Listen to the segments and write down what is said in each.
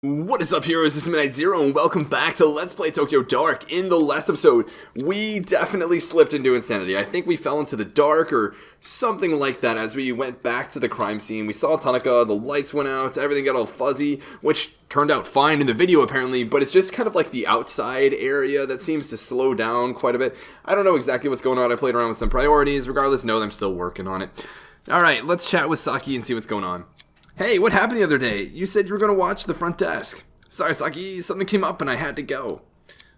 What is up, heroes? This is Midnight Zero, and welcome back to Let's Play Tokyo Dark. In the last episode, we definitely slipped into insanity. I think we fell into the dark or something like that as we went back to the crime scene. We saw Tanaka, the lights went out, everything got all fuzzy, which turned out fine in the video apparently, but it's just kind of like the outside area that seems to slow down quite a bit. I don't know exactly what's going on. I played around with some priorities. Regardless, know that I'm still working on it. Alright, let's chat with Saki and see what's going on. Hey, what happened the other day? You said you were going to watch the front desk. Sorry, Saki, something came up and I had to go.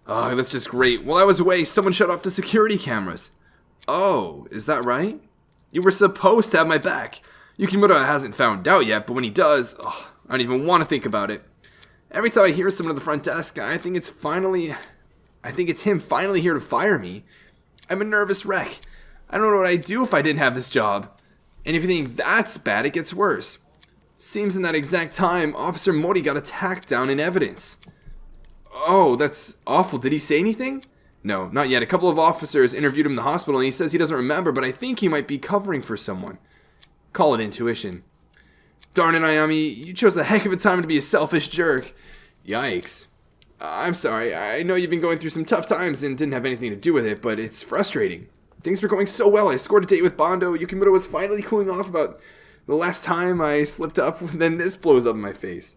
Oh, that's just great. While I was away, someone shut off the security cameras. Oh, is that right? You were supposed to have my back. Yukimura hasn't found out yet, but when he does, I don't even want to think about it. Every time I hear someone at the front desk, I think it's him finally here to fire me. I'm a nervous wreck. I don't know what I'd do if I didn't have this job. And if you think that's bad, it gets worse. Seems in that exact time, Officer Mori got attacked down in evidence. Oh, that's awful. Did he say anything? No, not yet. A couple of officers interviewed him in the hospital, and he says he doesn't remember, but I think he might be covering for someone. Call it intuition. Darn it, Ayami. You chose a heck of a time to be a selfish jerk. Yikes. I'm sorry. I know you've been going through some tough times and didn't have anything to do with it, but it's frustrating. Things were going so well. I scored a date with Bondo. Yukimura was finally cooling off about the last time I slipped up, then this blows up in my face.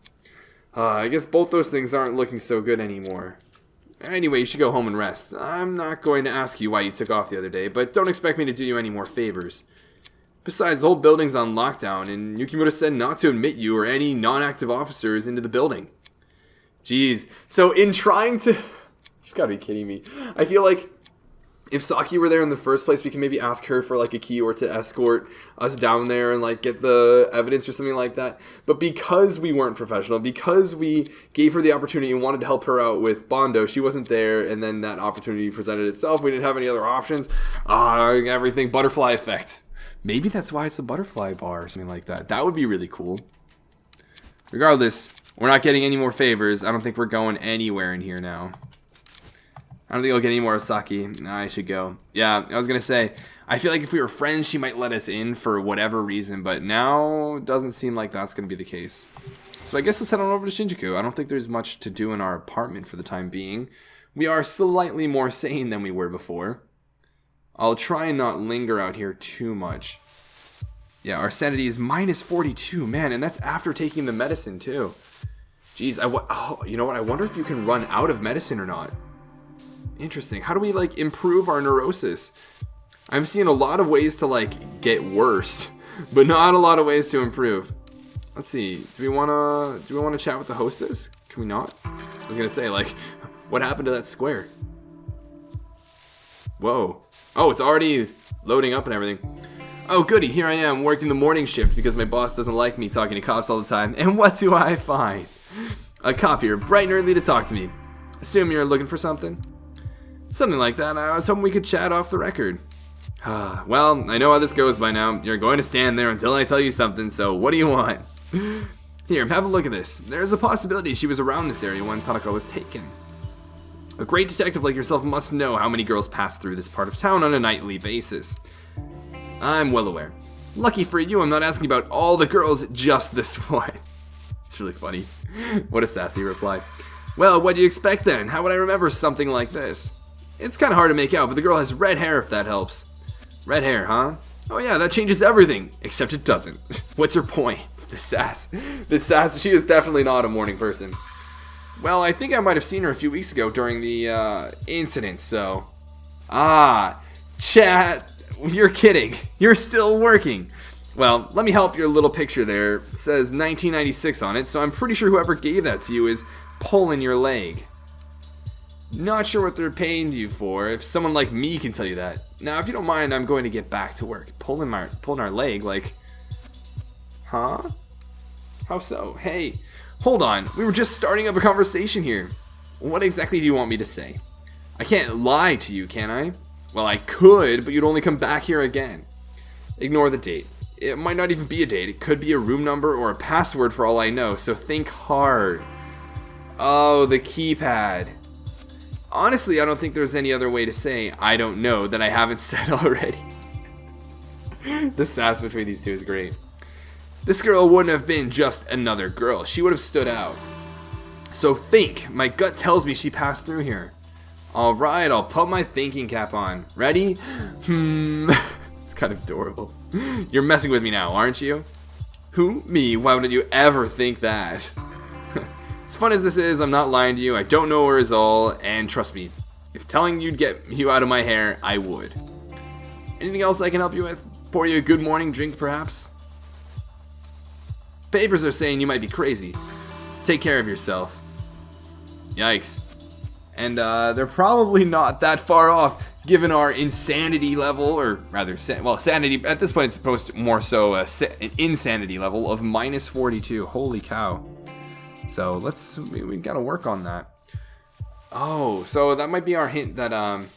I guess both those things aren't looking so good anymore. Anyway, you should go home and rest. I'm not going to ask you why you took off the other day, but don't expect me to do you any more favors. Besides, the whole building's on lockdown, and Yukimura said not to admit you or any non-active officers into the building. Jeez. So in trying to... You've got to be kidding me. I feel like if Saki were there in the first place, we can maybe ask her for like a key or to escort us down there and like get the evidence or something like that. But because we weren't professional, because we gave her the opportunity and wanted to help her out with Bondo, she wasn't there, and then that opportunity presented itself. We didn't have any other options. Everything butterfly effect. Maybe that's why it's a butterfly bar or something like that. That would be really cool. Regardless, we're not getting any more favors. I don't think we're going anywhere in here now. I don't think I'll get any more of Saki. I should go. Yeah, I was going to say, I feel like if we were friends, she might let us in for whatever reason, but now it doesn't seem like that's going to be the case. So I guess let's head on over to Shinjuku. I don't think there's much to do in our apartment for the time being. We are slightly more sane than we were before. I'll try and not linger out here too much. Yeah, our sanity is minus 42, man, and that's after taking the medicine too. Jeez, you know what? I wonder if you can run out of medicine or not. Interesting. How do we like improve our neurosis? I'm seeing a lot of ways to like get worse, but not a lot of ways to improve. Let's see. Do we want to chat with the hostess? Can we not? I was gonna say, like, what happened to that square? Whoa. Oh, it's already loading up and everything. Oh, goody. Here I am working the morning shift because my boss doesn't like me talking to cops all the time. And what do I find? A cop here, bright and early to talk to me. Assume you're looking for something? Something like that. I was hoping we could chat off the record. Well, I know how this goes by now. You're going to stand there until I tell you something, so what do you want? Here, have a look at this. There's a possibility she was around this area when Tanaka was taken. A great detective like yourself must know how many girls pass through this part of town on a nightly basis. I'm well aware. Lucky for you, I'm not asking about all the girls, just this one. It's really funny. What a sassy reply. Well, what do you expect then? How would I remember something like this? It's kind of hard to make out, but the girl has red hair if that helps. Red hair, huh? Oh yeah, that changes everything. Except it doesn't. What's her point? The sass. The sass. She is definitely not a morning person. Well, I think I might have seen her a few weeks ago during the incident, so... Chat. You're kidding. You're still working. Well, let me help your little picture there. It says 1996 on it, so I'm pretty sure whoever gave that to you is pulling your leg. Not sure what they're paying you for, if someone like me can tell you that. Now, if you don't mind, I'm going to get back to work. Pulling our leg, like... Huh? How so? Hey, hold on. We were just starting up a conversation here. What exactly do you want me to say? I can't lie to you, can I? Well, I could, but you'd only come back here again. Ignore the date. It might not even be a date. It could be a room number or a password for all I know, so think hard. Oh, the keypad. Honestly, I don't think there's any other way to say I don't know that I haven't said already. The sass between these two is great. This girl wouldn't have been just another girl. She would have stood out. So think. My gut tells me she passed through here. Alright, I'll put my thinking cap on. Ready? It's kind of adorable. You're messing with me now, aren't you? Who? Me? Why would you ever think that? As fun as this is, I'm not lying to you. I don't know her is all, and trust me, if telling you'd get you out of my hair, I would. Anything else I can help you with? Pour you a good morning drink, perhaps? Papers are saying you might be crazy. Take care of yourself. Yikes. And they're probably not that far off, given our insanity level, or rather, sanity. At this point, it's supposed to more so an insanity level of -42. Holy cow! So we gotta work on that. Oh, so that might be our hint that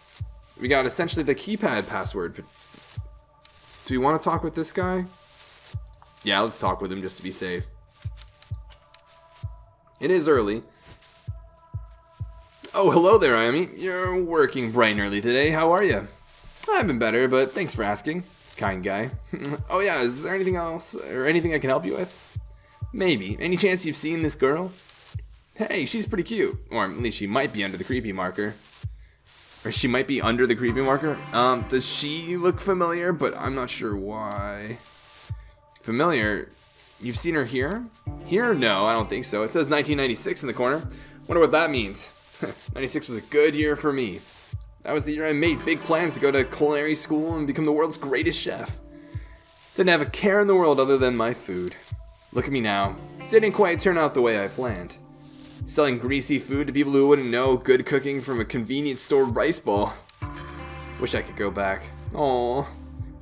we got essentially the keypad password. Do we want to talk with this guy? Yeah, let's talk with him just to be safe. It is early. Oh, hello there, Amy. You're working bright and early today. How are you? I've been better, but thanks for asking. Kind guy. Oh yeah, is there anything else or anything I can help you with? Maybe. Any chance you've seen this girl? Hey, she's pretty cute. Or at least she might be under the creepy marker. Or she might be under the creepy marker. Does she look familiar? But I'm not sure why. Familiar? You've seen her here? Here? No, I don't think so. It says 1996 in the corner. Wonder what that means. 96 was a good year for me. That was the year I made big plans to go to culinary school and become the world's greatest chef. Didn't have a care in the world other than my food. Look at me now. Didn't quite turn out the way I planned. Selling greasy food to people who wouldn't know good cooking from a convenience store rice ball. Wish I could go back. Aw,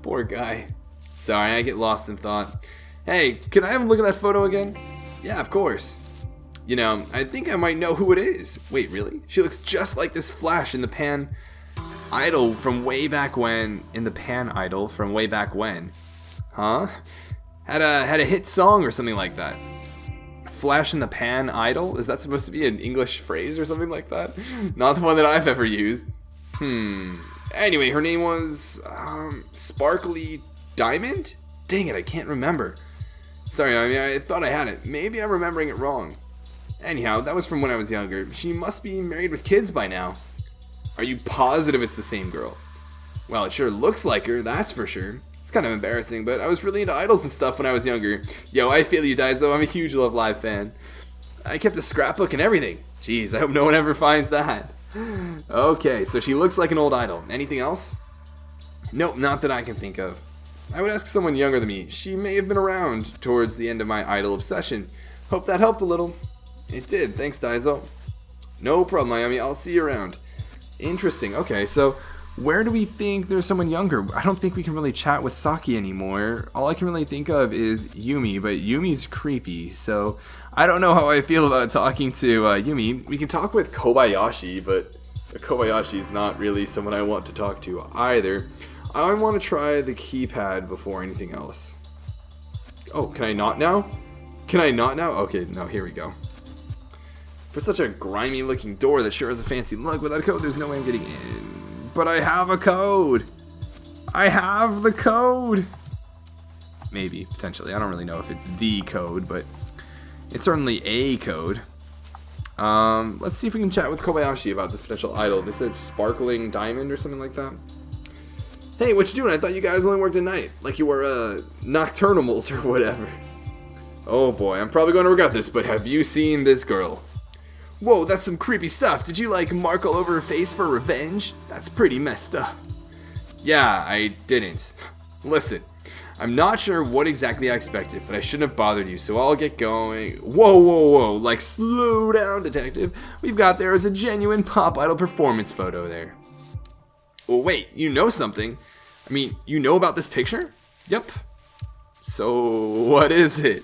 poor guy. Sorry, I get lost in thought. Hey, can I have a look at that photo again? Yeah, of course. You know, I think I might know who it is. Wait, really? She looks just like this Flash in the Pan Idol from way back when. Huh? Had a hit song or something like that. Flash in the Pan Idol? Is that supposed to be an English phrase or something like that? Not the one that I've ever used. Anyway, her name was Sparkly Diamond? Dang it, I can't remember. Sorry, I thought I had it. Maybe I'm remembering it wrong. Anyhow, that was from when I was younger. She must be married with kids by now. Are you positive it's the same girl? Well, it sure looks like her, that's for sure. It's kind of embarrassing, but I was really into idols and stuff when I was younger. Yo, I feel you, Daiso. I'm a huge Love Live fan. I kept a scrapbook and everything. Jeez, I hope no one ever finds that. Okay, so she looks like an old idol. Anything else? Nope, not that I can think of. I would ask someone younger than me. She may have been around towards the end of my idol obsession. Hope that helped a little. It did. Thanks, Daiso. No problem, Miami. I'll see you around. Interesting. Okay, so where do we think there's someone younger? I don't think we can really chat with Saki anymore. All I can really think of is Yumi, but Yumi's creepy, so I don't know how I feel about talking to Yumi. We can talk with Kobayashi, but Kobayashi's not really someone I want to talk to either. I want to try the keypad before anything else. Oh, can I not now? Can I not now? Okay, no, here we go. For such a grimy looking door that sure has a fancy look, without a code there's no way I'm getting in. But I have a code! I have the code! Maybe, potentially. I don't really know if it's the code, but it's certainly a code. Let's see if we can chat with Kobayashi about this potential idol. They said Sparkling Diamond or something like that. Hey, what you doing? I thought you guys only worked at night. Like you were, nocturnals or whatever. Oh boy, I'm probably going to regret this, but have you seen this girl? Whoa, that's some creepy stuff. Did you, like, mark all over her face for revenge? That's pretty messed up. Yeah, I didn't. Listen, I'm not sure what exactly I expected, but I shouldn't have bothered you, so I'll get going. Whoa, whoa, whoa, like, slow down, detective. We've got there as a genuine pop idol performance photo there. Well, wait, you know something? I mean, you know about this picture? Yep. So, what is it?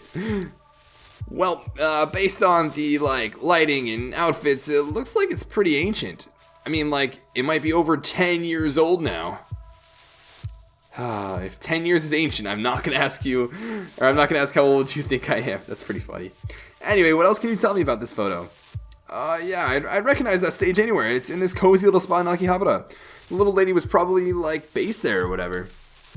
Well, based on the, like, lighting and outfits, it looks like it's pretty ancient. I mean, like, it might be over 10 years old now. If 10 years is ancient, I'm not gonna ask you, or I'm not gonna ask how old you think I am. That's pretty funny. Anyway, what else can you tell me about this photo? Yeah, I'd recognize that stage anywhere. It's in this cozy little spot in Akihabara. The little lady was probably, like, based there or whatever.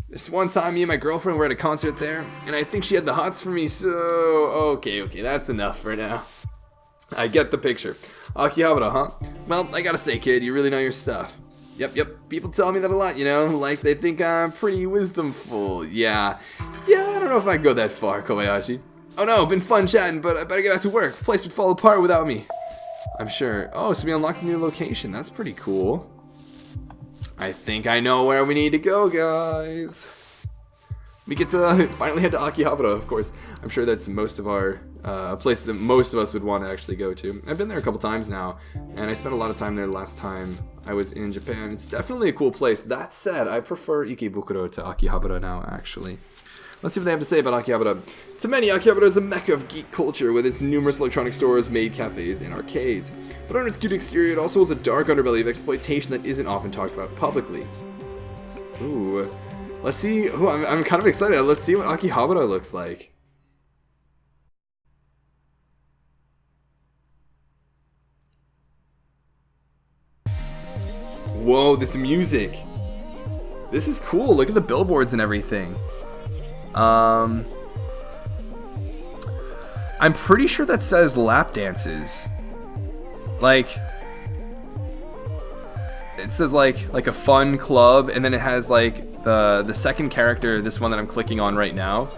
This one time, me and my girlfriend were at a concert there, and I think she had the hots for me, so... Okay, that's enough for now. I get the picture. Akihabara, huh? Well, I gotta say, kid, you really know your stuff. Yep. People tell me that a lot, you know? Like, they think I'm pretty wisdomful. Yeah, I don't know if I can go that far, Kobayashi. Oh no, been fun chatting, but I better get back to work. The place would fall apart without me. I'm sure. Oh, so we unlocked a new location. That's pretty cool. I think I know where we need to go, guys. We get to finally head to Akihabara, of course. I'm sure that's most of our place that most of us would want to actually go to. I've been there a couple times now, and I spent a lot of time there last time I was in Japan. It's definitely a cool place. That said, I prefer Ikebukuro to Akihabara now, actually. Let's see what they have to say about Akihabara. To many, Akihabara is a mecca of geek culture with its numerous electronic stores, maid cafes, and arcades. But under its cute exterior, it also has a dark underbelly of exploitation that isn't often talked about publicly. Ooh. Let's see. Ooh, I'm kind of excited. Let's see what Akihabara looks like. Whoa, this music. This is cool. Look at the billboards and everything. I'm pretty sure that says lap dances. Like, it says like a fun club, and then it has like the second character, this one that I'm clicking on right now,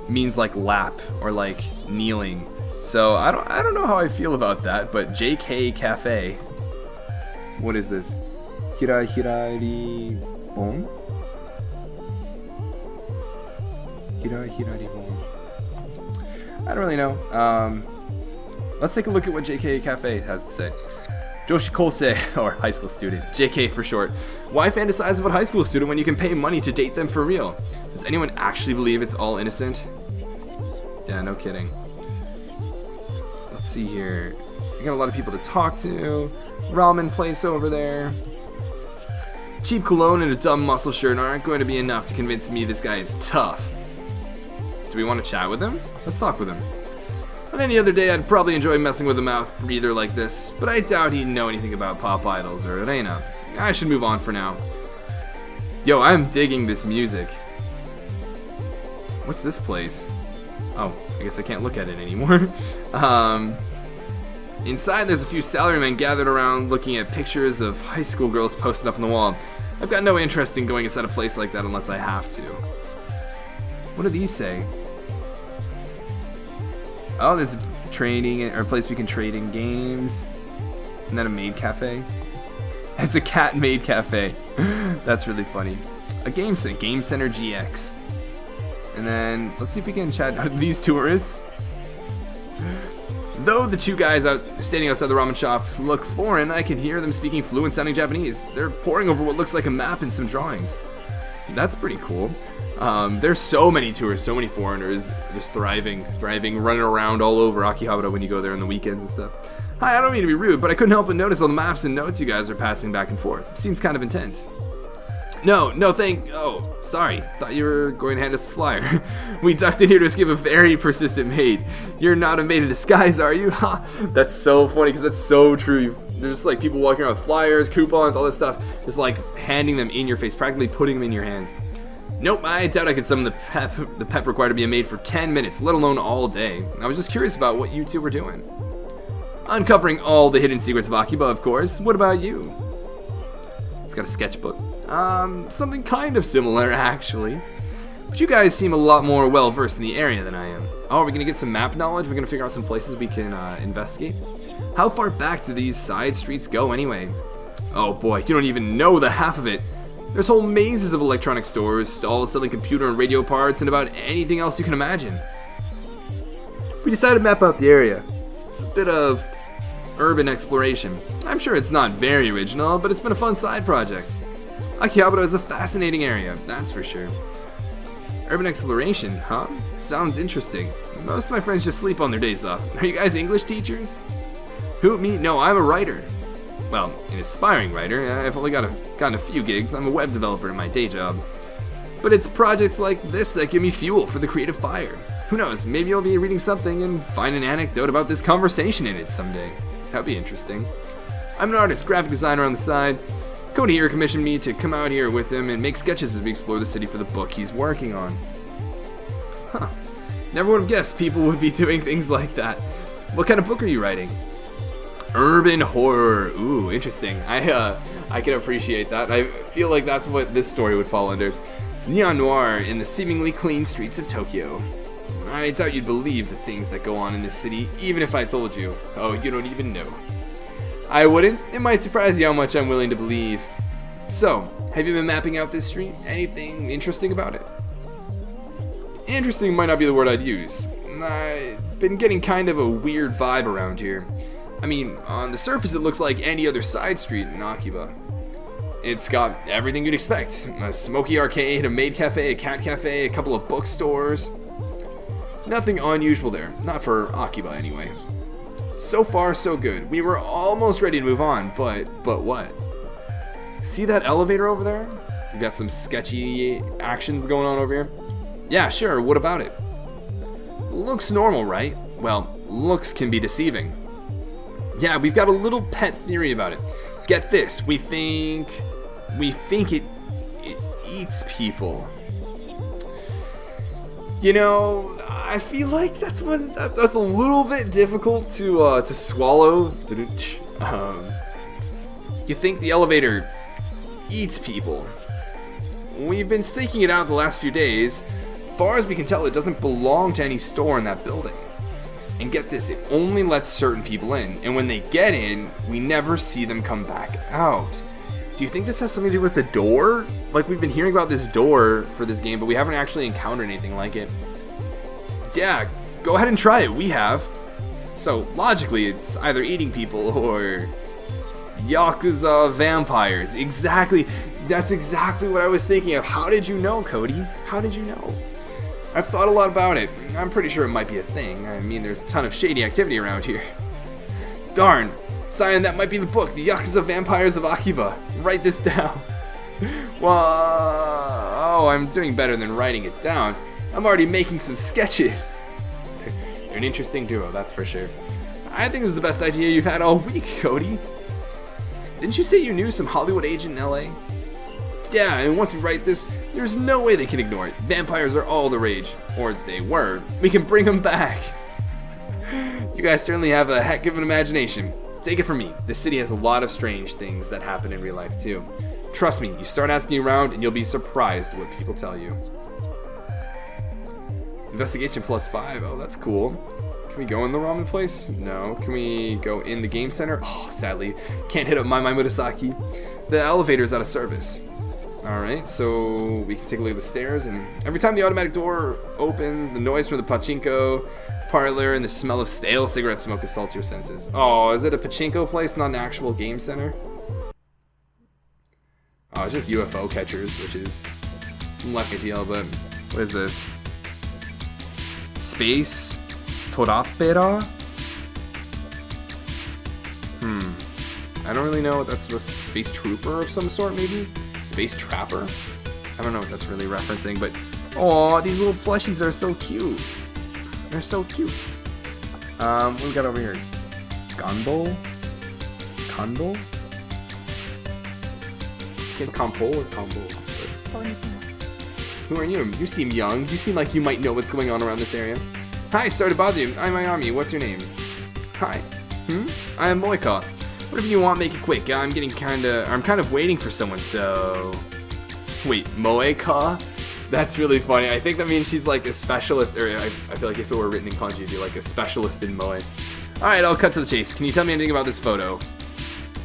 means like lap or like kneeling. So I don't know how I feel about that, but JK Cafe. What is this? Hirari Bon? Hirari Bon. I don't really know. Let's take a look at what JK Cafe has to say. Joshi Kosei, or high school student, JK for short. Why fantasize about high school student when you can pay money to date them for real? Does anyone actually believe it's all innocent? Yeah, no kidding. Let's see here. I got a lot of people to talk to. Ramen place over there. Cheap cologne and a dumb muscle shirt aren't going to be enough to convince me this guy is tough. Do we want to chat with him? Let's talk with him. On any other day, I'd probably enjoy messing with a mouth breather like this, but I doubt he'd know anything about pop idols or Arena. I should move on for now. Yo, I'm digging this music. What's this place? Oh, I guess I can't look at it anymore. Inside, there's a few salarymen gathered around looking at pictures of high school girls posted up on the wall. I've got no interest in going inside a place like that unless I have to. What do these say? Oh, there's a trading or a place we can trade in games. Isn't that a maid cafe? It's a cat maid cafe. That's really funny. A game center GX. And then let's see if we can chat. Are these tourists? Though the two guys standing outside the ramen shop look foreign, I can hear them speaking fluent sounding Japanese. They're poring over what looks like a map and some drawings. That's pretty cool. There's so many tourists, so many foreigners just thriving, running around all over Akihabara when you go there on the weekends and stuff. Hi, I don't mean to be rude, but I couldn't help but notice all the maps and notes you guys are passing back and forth. Seems kind of intense. Oh, sorry. Thought you were going to hand us a flyer. We ducked in here to escape a very persistent maid. You're not a maid in disguise, are you? Ha! That's so funny because that's so true. There's like people walking around with flyers, coupons, all this stuff, just like handing them in your face, practically putting them in your hands. Nope, I doubt I could summon the pep required to be a maid for 10 minutes, let alone all day. I was just curious about what you two were doing. Uncovering all the hidden secrets of Akiba, of course. What about you? It's got a sketchbook. Something kind of similar, actually. But you guys seem a lot more well-versed in the area than I am. Oh, are we gonna get some map knowledge? We're gonna figure out some places we can investigate? How far back do these side streets go anyway? Oh boy, you don't even know the half of it. There's whole mazes of electronic stores, stalls selling computer and radio parts, and about anything else you can imagine. We decided to map out the area. A bit of urban exploration. I'm sure it's not very original, but it's been a fun side project. Akihabara is a fascinating area, that's for sure. Urban exploration, huh? Sounds interesting. Most of my friends just sleep on their days off. Are you guys English teachers? Who, me? No, I'm a writer. Well, an aspiring writer. I've only gotten a few gigs. I'm a web developer in my day job. But it's projects like this that give me fuel for the creative fire. Who knows, maybe you'll be reading something and find an anecdote about this conversation in it someday. That'd be interesting. I'm an artist, graphic designer on the side. Cody here commissioned me to come out here with him and make sketches as we explore the city for the book he's working on. Huh. Never would have guessed people would be doing things like that. What kind of book are you writing? Urban horror. Ooh, interesting. I can appreciate that. I feel like that's what this story would fall under. Neon noir in the seemingly clean streets of Tokyo. I doubt you'd believe the things that go on in this city, even if I told you. Oh, you don't even know. I wouldn't. It might surprise you how much I'm willing to believe. So, have you been mapping out this street? Anything interesting about it? Interesting might not be the word I'd use. I've been getting kind of a weird vibe around here. I mean, on the surface it looks like any other side street in Akiba. It's got everything you'd expect. A smoky arcade, a maid cafe, a cat cafe, a couple of bookstores. Nothing unusual there. Not for Akiba, anyway. So far, so good. We were almost ready to move on, but what? See that elevator over there? We got some sketchy actions going on over here. Yeah, sure, what about it? Looks normal, right? Well, looks can be deceiving. Yeah, we've got a little pet theory about it. Get this, we think it eats people. You know, I feel like that's a little bit difficult to swallow. You think the elevator eats people? We've been staking it out the last few days. Far as we can tell, it doesn't belong to any store in that building. And get this, it only lets certain people in, and when they get in, we never see them come back out. Do you think this has something to do with the door? Like, we've been hearing about this door for this game, but we haven't actually encountered anything like it. Yeah, go ahead and try it, we have. So, logically, it's either eating people or Yakuza vampires. Exactly, that's exactly what I was thinking of. How did you know, Cody? How did you know? I've thought a lot about it. I'm pretty sure it might be a thing. I mean, there's a ton of shady activity around here. Darn. Simon, that might be the book, The Yakuza Vampires of Akiba. Write this down. Well, I'm doing better than writing it down. I'm already making some sketches. They're an interesting duo, that's for sure. I think this is the best idea you've had all week, Cody. Didn't you say you knew some Hollywood agent in LA? Yeah, and once we write this, there's no way they can ignore it. Vampires are all the rage. Or they were. We can bring them back. You guys certainly have a heck of an imagination. Take it from me, this city has a lot of strange things that happen in real life too. Trust me, you start asking around and you'll be surprised what people tell you. Investigation +5, oh that's cool. Can we go in the ramen place? No. Can we go in the game center? Oh, sadly, can't hit up my Murasaki. The elevator's out of service. Alright, so we can take a look at the stairs, and every time the automatic door opens, the noise from the pachinko parlor and the smell of stale cigarette smoke assaults your senses. Oh, is it a pachinko place, not an actual game center? Oh, it's just UFO catchers, which is less ideal, but what is this? Space Torapera? I don't really know what that's supposed to be. Space Trooper of some sort, maybe? Space Trapper? I don't know what that's really referencing, but oh, these little plushies are so cute. They're so cute. What do we got over here? Gunbo? Kundle? Compo or combo? Who are you? You seem young. You seem like you might know what's going on around this area. Hi, sorry to bother you. I'm Mayami. What's your name? Hi. I'm Moika. Whatever you want, make it quick. I'm kind of waiting for someone, so... Wait, Moeka? That's really funny. I think that means she's like a specialist, or I feel like if it were written in kanji, it'd be like a specialist in moe. Alright, I'll cut to the chase. Can you tell me anything about this photo?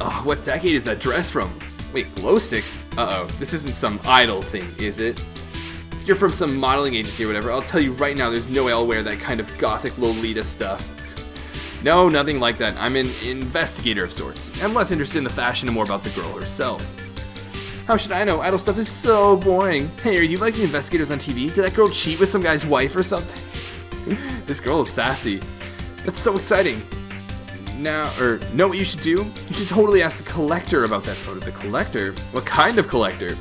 Oh, what decade is that dress from? Wait, glow sticks? Uh-oh, this isn't some idol thing, is it? If you're from some modeling agency or whatever, I'll tell you right now there's no way I'll wear that kind of gothic Lolita stuff. No, nothing like that. I'm an investigator of sorts. I'm less interested in the fashion and more about the girl herself. How should I know? Idol stuff is so boring. Hey, are you like the investigators on TV? Did that girl cheat with some guy's wife or something? This girl is sassy. That's so exciting. Know what you should do? You should totally ask the collector about that photo. The collector? What kind of collector?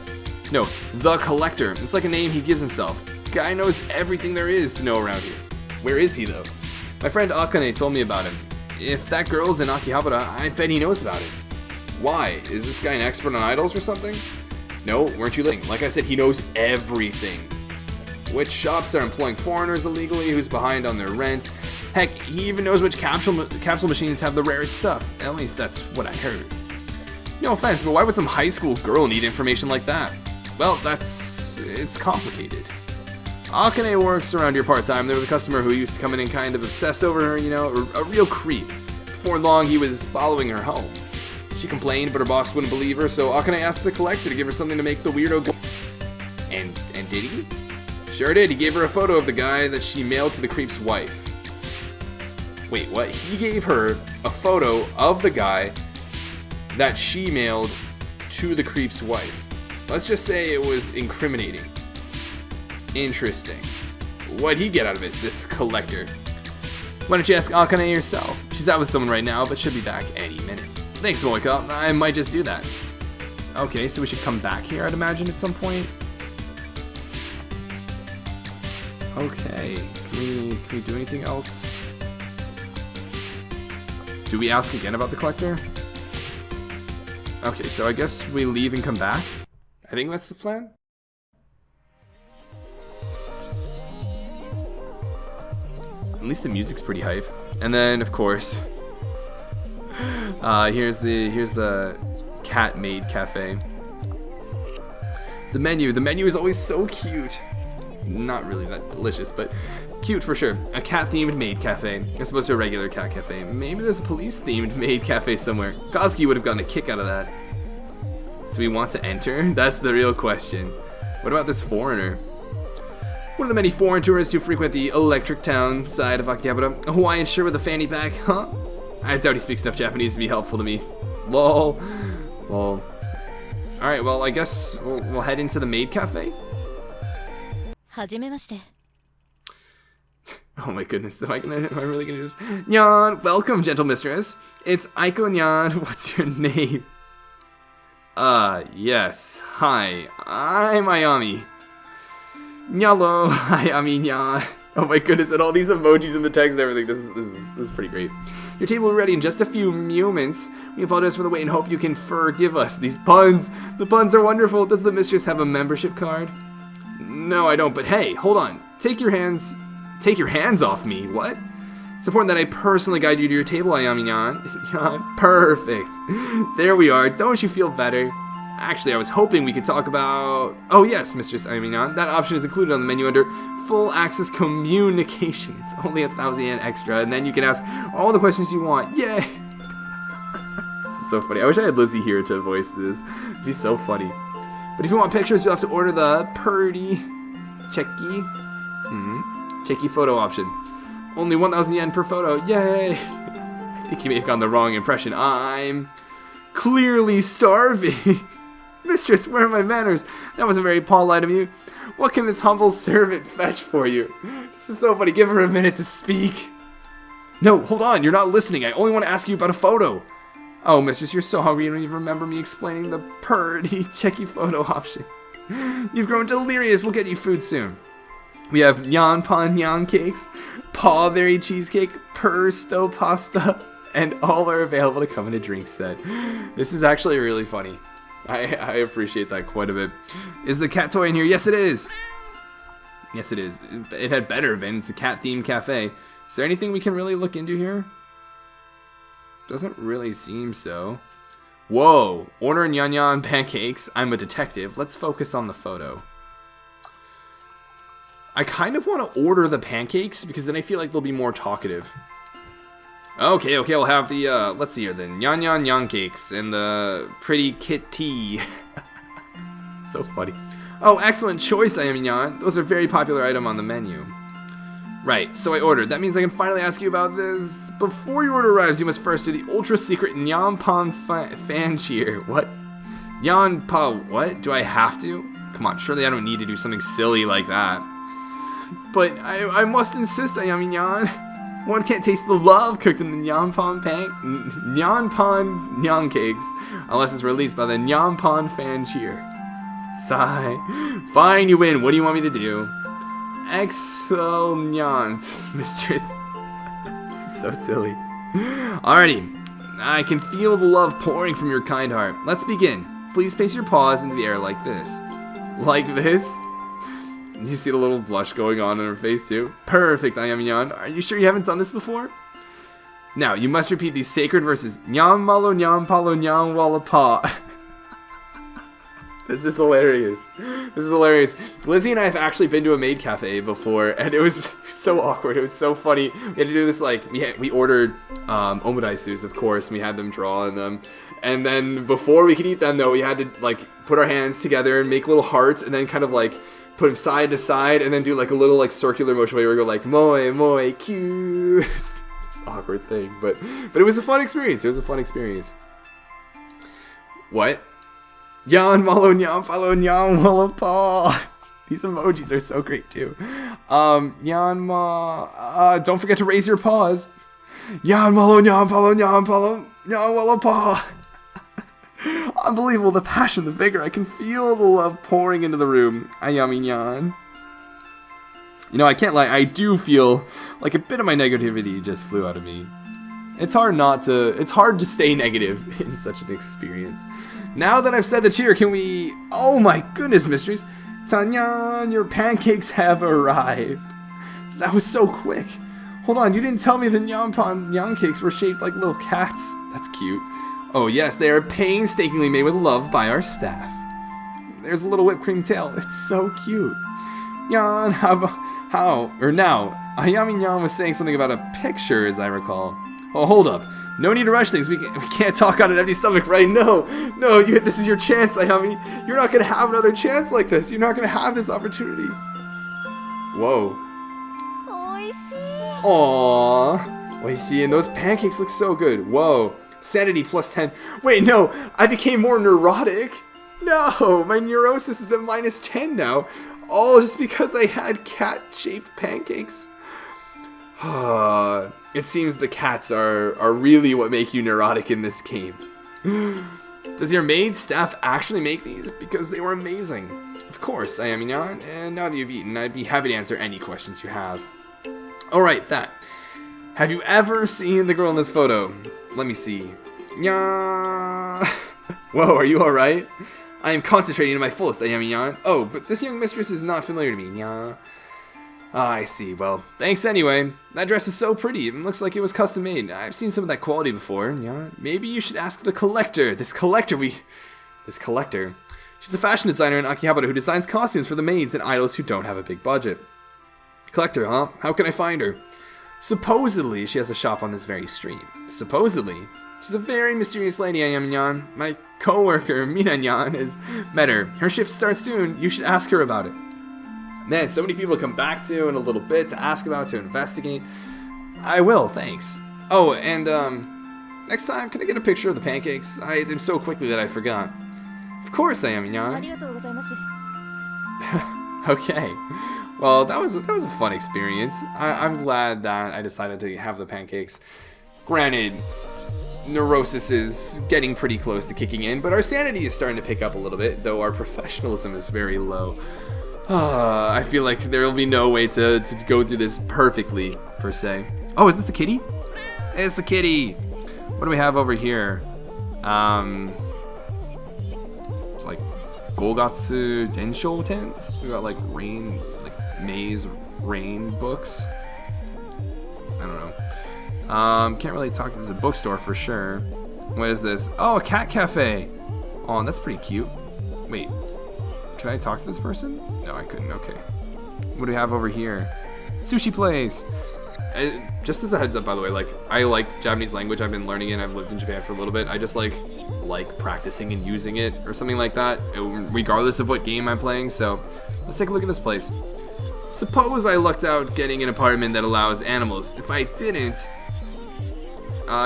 No, the collector. It's like a name he gives himself. Guy knows everything there is to know around here. Where is he, though? My friend Akane told me about him. If that girl's in Akihabara, I bet he knows about it. Why? Is this guy an expert on idols or something? No, weren't you listening? Like I said, he knows everything. Which shops are employing foreigners illegally, who's behind on their rent, Heck, he even knows which capsule machines have the rarest stuff. At least that's what I heard. No offense, but why would some high school girl need information like that? Well, it's complicated. Akane works around here part-time. There was a customer who used to come in and kind of obsess over her, you know, a real creep. Before long, he was following her home. She complained, but her boss wouldn't believe her, so Akane asked the collector to give her something to make the weirdo go. And did he? Sure did. He gave her a photo of the guy that she mailed to the creep's wife. Wait, what? He gave her a photo of the guy that she mailed to the creep's wife. Let's just say it was incriminating. Interesting. What'd he get out of it, this collector? Why don't you ask Akane yourself? She's out with someone right now, but should be back any minute. Thanks, Moika. I might just do that. Okay, so we should come back here, I'd imagine, at some point. Okay, can we do anything else? Do we ask again about the collector? Okay, so I guess we leave and come back? I think that's the plan? At least the music's pretty hype. And then, of course, here's the cat-made cafe. The menu is always so cute. Not really that delicious, but cute for sure. A cat-themed maid cafe, as opposed to a regular cat cafe. Maybe there's a police-themed maid cafe somewhere. Koski would have gotten a kick out of that. Do we want to enter? That's the real question. What about this foreigner? One of the many foreign tourists who frequent the electric town side of Akihabara. A Hawaiian shirt with a fanny pack, huh? I doubt he speaks enough Japanese to be helpful to me. Lol. Lol. Alright, well, I guess we'll head into the maid cafe. Oh my goodness, am I really gonna do this? Nyan, welcome, gentle mistress. It's Aiko Nyan. What's your name? Yes. Hi, I'm Ayami. Nyalo, Ayami Nyan. Oh my goodness, and all these emojis in the text and everything. This is pretty great. Your table will be ready in just a few moments. We apologize for the wait and hope you can forgive us. These puns. The puns are wonderful. Does the mistress have a membership card? No, I don't, but hey, hold on. Take your hands off me. What? It's important that I personally guide you to your table, Ayami Nyan. Perfect. There we are. Don't you feel better? Actually, I was hoping we could talk about... Oh yes, Mistress Ayami Nyan. That option is included on the menu under Full Access Communication. It's only 1,000 yen extra, and then you can ask all the questions you want. Yay! This is so funny. I wish I had Lizzie here to voice this. It'd be so funny. But if you want pictures, you'll have to order the Purdy Checky photo option. Only 1,000 yen per photo. Yay! I think you may have gotten the wrong impression. I'm clearly starving. Mistress, where are my manners? That wasn't very polite of you. What can this humble servant fetch for you? This is so funny. Give her a minute to speak. No, hold on. You're not listening. I only want to ask you about a photo. Oh, mistress, you're so hungry you don't even remember me explaining the Purdy Checky photo option. You've grown delirious. We'll get you food soon. We have NyanPan Nyancakes, Pawberry cheesecake, Persto pasta, and all are available to come in a drink set. This is actually really funny. I appreciate that quite a bit. Is the cat toy in here? Yes, it is. Yes, it is. It had better have been. It's a cat-themed cafe. Is there anything we can really look into here? Doesn't really seem so. Whoa. Order Nyan pancakes. I'm a detective. Let's focus on the photo. I kind of want to order the pancakes because then I feel like they'll be more talkative. Okay, I'll have the, let's see here then. Nyan Nyancakes and the pretty kitty. So funny. Oh, excellent choice, Ayami Nyan. Those are very popular item on the menu. Right, so I ordered. That means I can finally ask you about this. Before your order arrives, you must first do the ultra-secret NyanPan fan cheer. What? NyanPan what? Do I have to? Come on, surely I don't need to do something silly like that. But I must insist, Ayami Nyan. One can't taste the love cooked in the NyanPan Nyancakes unless it's released by the NyanPan fan cheer. Sigh. Fine, you win. What do you want me to do? Excellent, mistress. This is so silly. Alrighty. I can feel the love pouring from your kind heart. Let's begin. Please place your paws into the air like this. Like this? You see the little blush going on her face too? Perfect, Ayamiyan. Are you sure you haven't done this before? Now, you must repeat these sacred verses. Nyam malo nyam palo nyam walla pa. This is hilarious. This is hilarious. Lizzie and I have actually been to a maid cafe before, and it was so awkward. It was so funny. We had to do this, like, we ordered omuraisus, of course, and we had them draw on them. And then before we could eat them, though, we had to, like, put our hands together and make little hearts, and then kind of, like, put them side to side, and then do, like, a little, like, circular motion where we go, like, moe, moe, cute. Just awkward thing. But it was a fun experience. It was a fun experience. What? Yan malo nyam palo nyam walla pa. These emojis are so great too. Yan ma. Don't forget to raise your paws. Yan malo nyam palo nyam walla pa. Unbelievable, the passion, the vigor. I can feel the love pouring into the room. Ayami nyan. You know, I can't lie. I do feel like a bit of my negativity just flew out of me. It's hard to stay negative in such an experience. Now that I've said the cheer, can we... Oh my goodness, mysteries. Tanyan, your pancakes have arrived. That was so quick. Hold on, you didn't tell me the NyanPan Nyancakes were shaped like little cats. That's cute. Oh yes, they are painstakingly made with love by our staff. There's a little whipped cream tail. It's so cute. Yan, now, Ayami Nyan was saying something about a picture, as I recall. Oh, hold up. No need to rush things. We can't talk on an empty stomach, right? No, this is your chance, Ayami. You're not going to have another chance like this. You're not going to have this opportunity. Whoa. Aww. Oishii, and those pancakes look so good. Whoa. Sanity plus 10. Wait, no. I became more neurotic. No, my neurosis is at minus 10 now. All just because I had cat-shaped pancakes. It seems the cats are really what make you neurotic in this game. Does your maid staff actually make these? Because they were amazing. Of course, I am Nyan, and now that you've eaten, I'd be happy to answer any questions you have. Alright, that. Have you ever seen the girl in this photo? Let me see. Nya. Whoa, are you alright? I am concentrating to my fullest, I am Nyan. Oh, but this young mistress is not familiar to me. Nya. Ah, I see. Well, thanks anyway. That dress is so pretty. It looks like it was custom made. I've seen some of that quality before. Yeah, maybe you should ask the collector. This collector. She's a fashion designer in Akihabara who designs costumes for the maids and idols who don't have a big budget. Collector, huh? How can I find her? Supposedly, she has a shop on this very street. Supposedly. She's a very mysterious lady, I am Nyan. My co-worker, Mina Nyan, has met her. Her shift starts soon. You should ask her about it. Man, so many people to come back to in a little bit, to ask about, to investigate. I will, thanks. Oh, and, next time, can I get a picture of the pancakes? I ate them so quickly that I forgot. Of course I am, Nyan. Okay. Well, that was a fun experience. I'm glad that I decided to have the pancakes. Granted, neurosis is getting pretty close to kicking in, but our sanity is starting to pick up a little bit, though our professionalism is very low. I feel like there will be no way to go through this perfectly, per se. Oh, is this the kitty? It's the kitty! What do we have over here? It's like Gogatsu Densho Ten? We got like maze rain books. I don't know. Can't really talk. There's a bookstore for sure. What is this? Oh, a cat cafe! Oh, that's pretty cute. Wait. Can I talk to this person? No, I couldn't. Okay. What do we have over here? Sushi place. Just as a heads up, by the way, like I like Japanese language. I've been learning it. I've lived in Japan for a little bit. I just like practicing and using it or something like that, regardless of what game I'm playing. So let's take a look at this place. Suppose I lucked out getting an apartment that allows animals. If I didn't,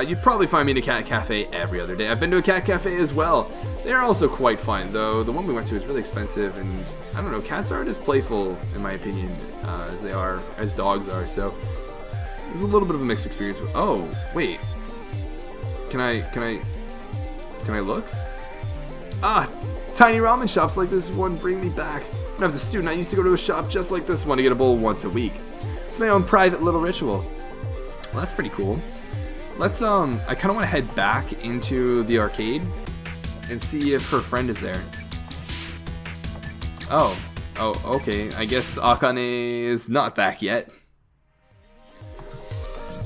you'd probably find me in a cat cafe every other day. I've been to a cat cafe as well. They're also quite fun, though the one we went to is really expensive, and I don't know, cats aren't as playful, in my opinion, as dogs are, so there's a little bit of a mixed experience. Oh, wait. Can I look? Ah, tiny ramen shops like this one bring me back. When I was a student, I used to go to a shop just like this one to get a bowl once a week. It's my own private little ritual. Well, that's pretty cool. Let's, I kind of want to head back into the arcade and see if her friend is there. Oh, Oh, okay. I guess Akane is not back yet.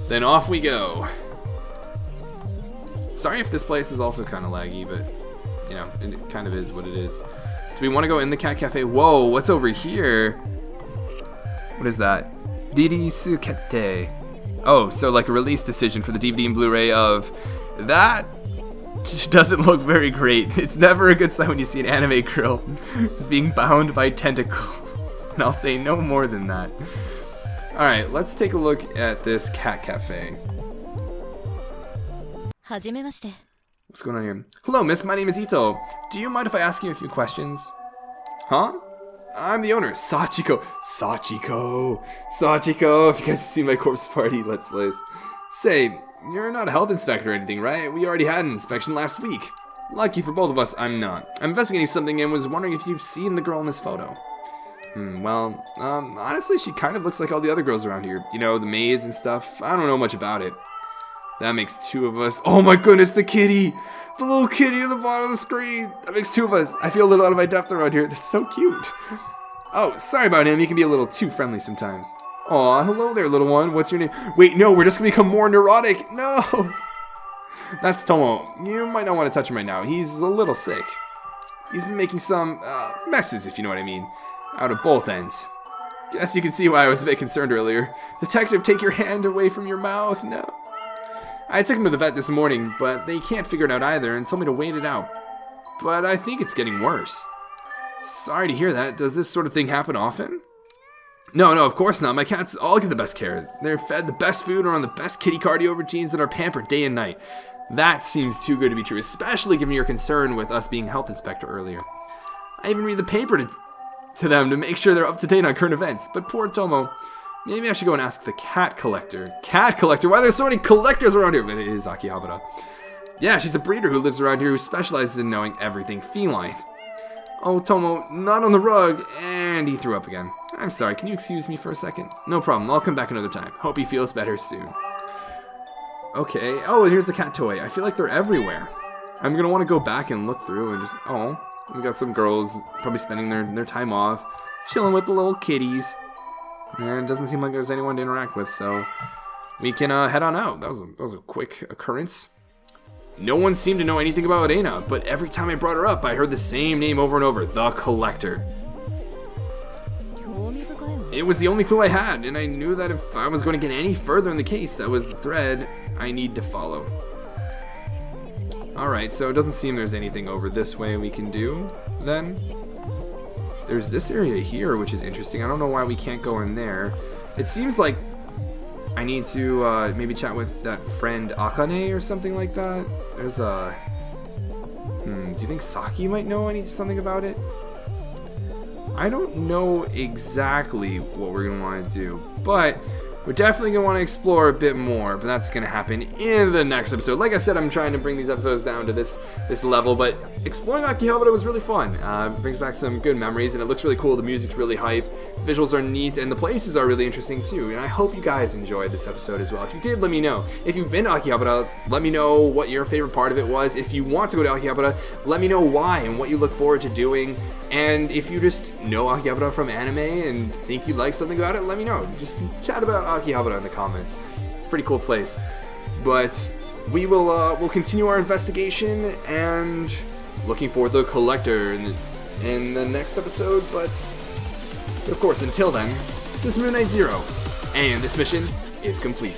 Then off we go. Sorry if this place is also kind of laggy, but, you know, it kind of is what it is. Do we want to go in the cat cafe? Whoa, what's over here? What is that? Dirisu Kette. Oh, so like a release decision for the DVD and Blu-ray of that. Just doesn't look very great. It's never a good sign when you see an anime girl who's being bound by tentacles. And I'll say no more than that. Alright, let's take a look at this cat cafe. What's going on here? Hello, miss. My name is Ito. Do you mind if I ask you a few questions? Huh? I'm the owner, Sachiko. Sachiko, if you guys have seen my corpse party let's plays. Say, you're not a health inspector or anything, right? We already had an inspection last week. Lucky for both of us, I'm not. I'm investigating something and was wondering if you've seen the girl in this photo. Honestly, she kind of looks like all the other girls around here. You know, the maids and stuff. I don't know much about it. That makes two of us. Oh my goodness, the kitty! The little kitty at the bottom of the screen! That makes two of us. I feel a little out of my depth around here. That's so cute. Oh, sorry about him. He can be a little too friendly sometimes. Aw, hello there, little one. What's your name? Wait, no, we're just gonna become more neurotic. No! That's Tomo. You might not want to touch him right now. He's a little sick. He's been making some, messes, if you know what I mean. Out of both ends. Guess you can see why I was a bit concerned earlier. Detective, take your hand away from your mouth. No. I took him to the vet this morning, but they can't figure it out either and told me to wait it out. But I think it's getting worse. Sorry to hear that. Does this sort of thing happen often? No, of course not. My cats all get the best care. They're fed the best food, are on the best kitty cardio routines, and are pampered day and night. That seems too good to be true, especially given your concern with us being health inspector earlier. I even read the paper to them to make sure they're up to date on current events. But poor Tomo. Maybe I should go and ask the cat collector. Cat collector? Why are there so many collectors around here? But it is Akihabara. Yeah, she's a breeder who lives around here who specializes in knowing everything feline. Oh, Tomo, not on the rug. And he threw up again. I'm sorry, can you excuse me for a second? No problem, I'll come back another time. Hope he feels better soon. Okay, oh, and here's the cat toy. I feel like they're everywhere. I'm gonna want to go back and look through and just, oh, we got some girls probably spending their time off, chilling with the little kitties. And it doesn't seem like there's anyone to interact with, so we can head on out. That was a quick occurrence. No one seemed to know anything about Reina, but every time I brought her up, I heard the same name over and over, the Collector. It was the only clue I had, and I knew that if I was going to get any further in the case, that was the thread I need to follow. Alright, so it doesn't seem there's anything over this way we can do, then. There's this area here, which is interesting. I don't know why we can't go in there. It seems like I need to maybe chat with that friend Akane or something like that. There's a... do you think Saki might know something about it? I don't know exactly what we're going to want to do, but we're definitely going to want to explore a bit more, but that's going to happen in the next episode. Like I said, I'm trying to bring these episodes down to this level, but exploring Akihabara was really fun. It brings back some good memories, and it looks really cool. The music's really hype, visuals are neat, and the places are really interesting too, and I hope you guys enjoyed this episode as well. If you did, let me know. If you've been to Akihabara, let me know what your favorite part of it was. If you want to go to Akihabara, let me know why and what you look forward to doing. And if you just know Akihabara from anime and think you like something about it, let me know. Just chat about Akihabara in the comments. It's a pretty cool place. But we will we'll continue our investigation and looking forward to the Collector in the next episode. But of course, until then, this is Moon Knight Zero, and this mission is complete.